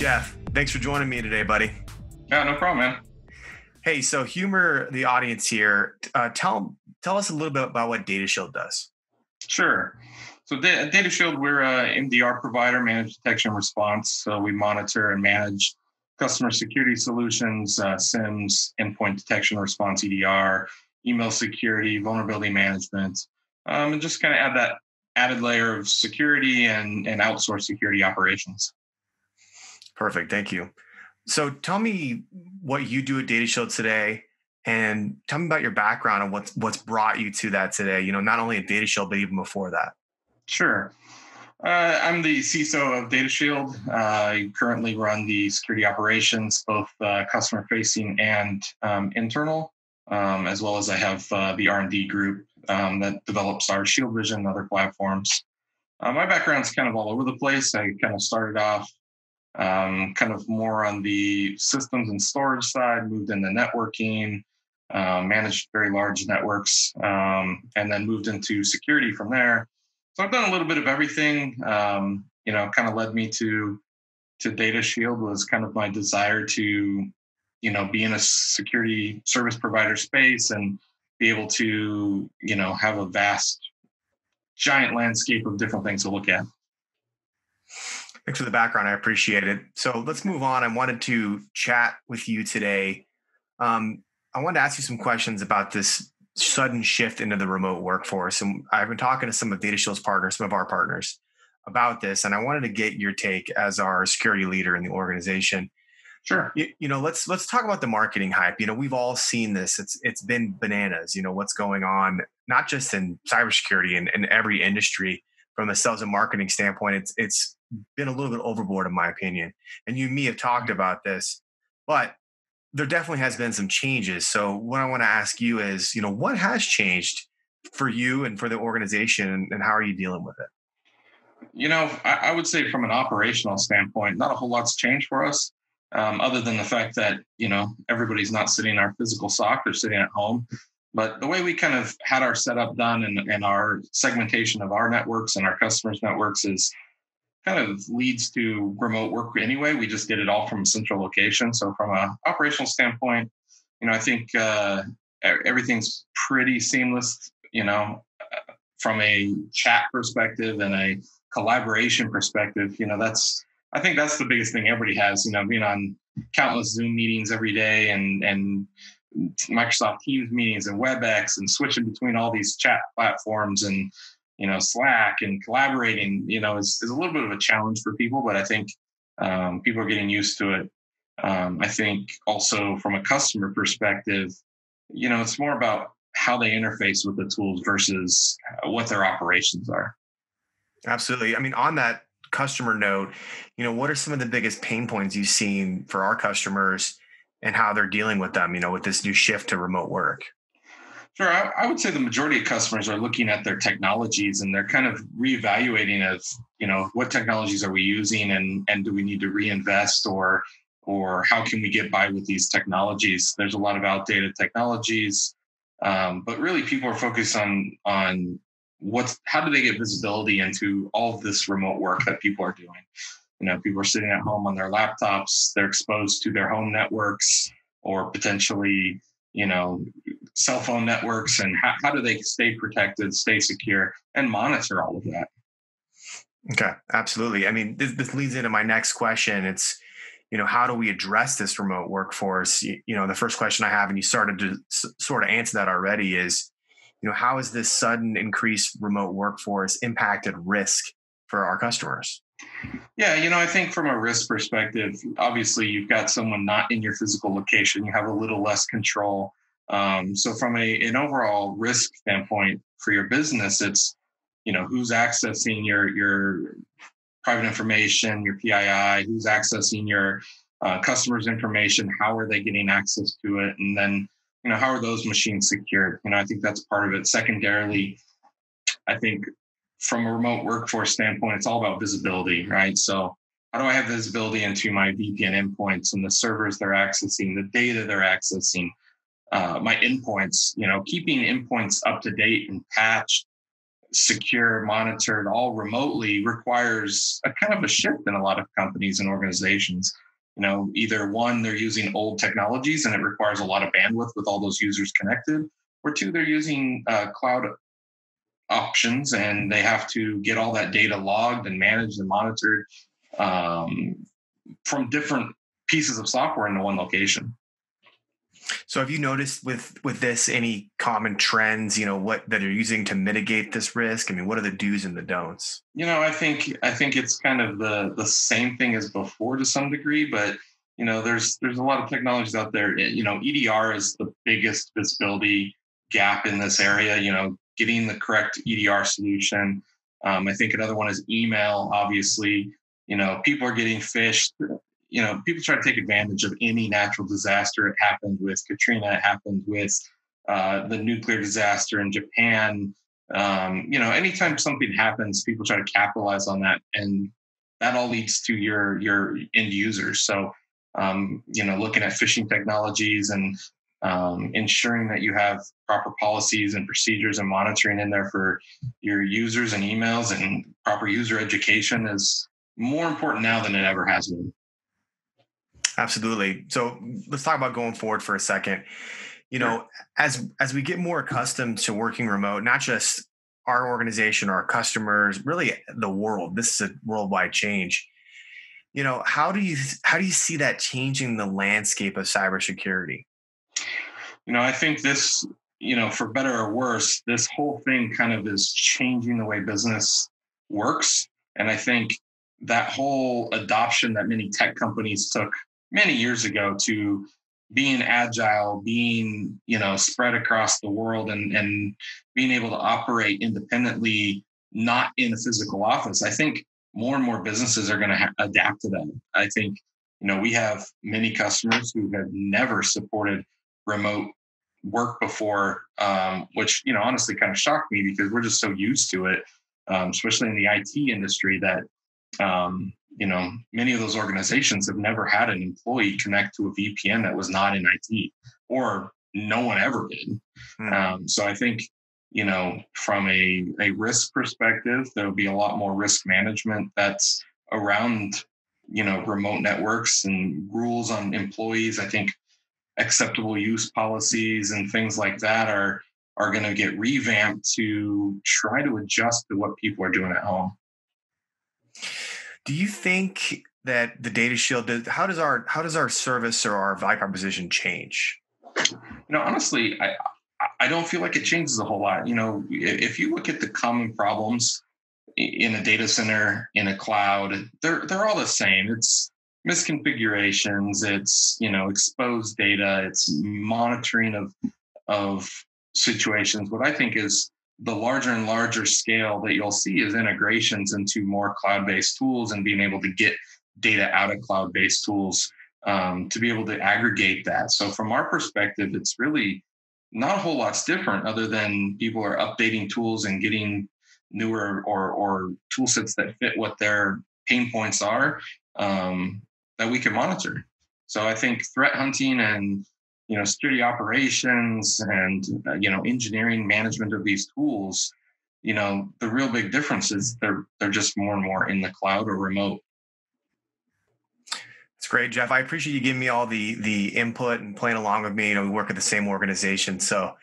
Jeff, thanks for joining me today, buddy. Yeah, no problem, man. Hey, so humor the audience here. Tell us a little bit about what Data Shield does. Sure. So Data Shield, we're a MDR provider, managed detection and response. So we monitor and manage customer security solutions, SIMs, endpoint detection and response, EDR, email security, vulnerability management, and just kind of add that added layer of security and outsource security operations. Perfect. Thank you. So tell me what you do at Data Shield today, and tell me about your background and what's brought you to that today. Not only at Data Shield, but even before that. Sure. I'm the CISO of Data Shield. I currently run the security operations, both customer facing and internal, as well as I have the R&D group that develops our Shield Vision and other platforms. My background's kind of all over the place. I kind of started off kind of more on the systems and storage side, moved into networking, managed very large networks, and then moved into security from there. So I've done a little bit of everything. Kind of led me to Data Shield was kind of my desire to, be in a security service provider space and be able to, have a vast, giant landscape of different things to look at. Thanks for the background. I appreciate it. So let's move on. I wanted to chat with you today. I wanted to ask you some questions about this sudden shift into the remote workforce. And I've been talking to some of Data Shield's partners, some of our partners about this. And I wanted to get your take as our security leader in the organization. Sure. Let's talk about the marketing hype. We've all seen this. It's been bananas, what's going on, not just in cybersecurity and in every industry from a sales and marketing standpoint. It's been a little bit overboard in my opinion. And you and me have talked about this, but there definitely has been some changes. So what I want to ask you is, what has changed for you and for the organization, and how are you dealing with it? I would say from an operational standpoint, not a whole lot's changed for us, other than the fact that, everybody's not sitting in our physical SOC, they're sitting at home. But the way we kind of had our setup done and our segmentation of our networks and our customers' networks is kind of leads to remote work anyway. We just did it all from a central location. So from an operational standpoint, I think everything's pretty seamless, from a chat perspective and a collaboration perspective. I think that's the biggest thing everybody has, being on countless Zoom meetings every day and Microsoft Teams meetings and WebEx and switching between all these chat platforms and Slack and collaborating, is a little bit of a challenge for people, but I think people are getting used to it. I think also from a customer perspective, it's more about how they interface with the tools versus what their operations are. Absolutely. I mean, on that customer note, what are some of the biggest pain points you've seen for our customers and how they're dealing with them, with this new shift to remote work? Sure. I would say the majority of customers are looking at their technologies and they're kind of reevaluating of, what technologies are we using and do we need to reinvest or how can we get by with these technologies? There's a lot of outdated technologies, but really people are focused on how do they get visibility into all of this remote work that people are doing? People are sitting at home on their laptops, they're exposed to their home networks or potentially, cell phone networks, and how do they stay protected, stay secure, and monitor all of that? Okay, absolutely. I mean, this leads into my next question. It's, how do we address this remote workforce? The first question I have, and you started to sort of answer that already, is, how has this sudden increased remote workforce impacted risk for our customers? Yeah, I think from a risk perspective, obviously you've got someone not in your physical location, you have a little less control. So from an overall risk standpoint for your business, it's, who's accessing your private information, your PII, who's accessing your customers' information, how are they getting access to it? And then, how are those machines secured? I think that's part of it. Secondarily, I think from a remote workforce standpoint, it's all about visibility, right? So how do I have visibility into my VPN endpoints and the servers they're accessing, the data they're accessing, my endpoints, keeping endpoints up to date and patched secure, monitored all remotely requires a kind of a shift in a lot of companies and organizations. Either one, they're using old technologies and it requires a lot of bandwidth with all those users connected, or two, they're using cloud options and they have to get all that data logged and managed and monitored from different pieces of software into one location. So have you noticed with this any common trends, what that are using to mitigate this risk? I mean, what are the do's and the don'ts? I think it's kind of the same thing as before to some degree, but there's a lot of technologies out there. EDR is the biggest visibility gap in this area, getting the correct EDR solution. I think another one is email, obviously. People are getting phished. People try to take advantage of any natural disaster. It happened with Katrina. It happened with the nuclear disaster in Japan. Anytime something happens, people try to capitalize on that, and that all leads to your end users. So, looking at phishing technologies and ensuring that you have proper policies and procedures and monitoring in there for your users and emails and proper user education is more important now than it ever has been. Absolutely. So let's talk about going forward for a second. As we get more accustomed to working remote, not just our organization, our customers, really the world, this is a worldwide change. How do you see that changing the landscape of cybersecurity? I think this, for better or worse, this whole thing kind of is changing the way business works. And I think that whole adoption that many tech companies took many years ago to being agile, being, spread across the world and being able to operate independently, not in a physical office. I think more and more businesses are going to adapt to that. I think, we have many customers who have never supported remote work before, which, honestly kind of shocked me because we're just so used to it, especially in the IT industry that, many of those organizations have never had an employee connect to a VPN that was not in IT, or no one ever did. So I think, from a risk perspective, there'll be a lot more risk management that's around, remote networks and rules on employees. I think acceptable use policies and things like that are going to get revamped to try to adjust to what people are doing at home. Do you think that the Data Shield, how does our service or our value proposition change? Honestly, I don't feel like it changes a whole lot. If you look at the common problems in a data center, in a cloud, they're all the same. It's misconfigurations, it's, exposed data, it's monitoring of situations. What I think is the larger and larger scale that you'll see is integrations into more cloud-based tools and being able to get data out of cloud-based tools to be able to aggregate that. So from our perspective, it's really not a whole lot's different other than people are updating tools and getting newer or tool sets that fit what their pain points are that we can monitor. So I think threat hunting and security operations and, engineering management of these tools, the real big difference is they're just more and more in the cloud or remote. It's great, Jeff. I appreciate you giving me all the input and playing along with me. We work at the same organization. So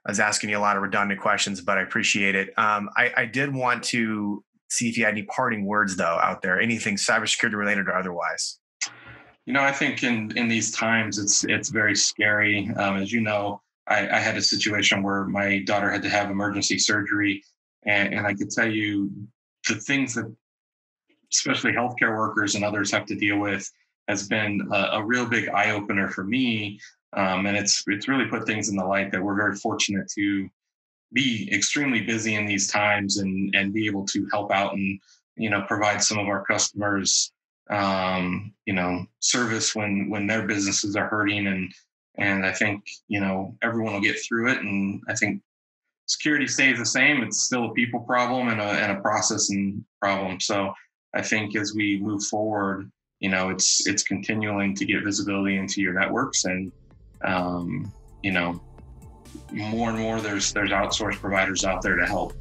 I was asking you a lot of redundant questions, but I appreciate it. I did want to see if you had any parting words, though, out there, anything cybersecurity related or otherwise. I think in these times, it's very scary. As you know, I had a situation where my daughter had to have emergency surgery. And I could tell you the things that especially healthcare workers and others have to deal with has been a real big eye opener for me. And it's really put things in the light that we're very fortunate to be extremely busy in these times and be able to help out and, provide some of our customers service when their businesses are hurting. And I think, everyone will get through it. And I think security stays the same. It's still a people problem and a processing problem. So I think as we move forward, it's continuing to get visibility into your networks and, more and more there's outsourced providers out there to help.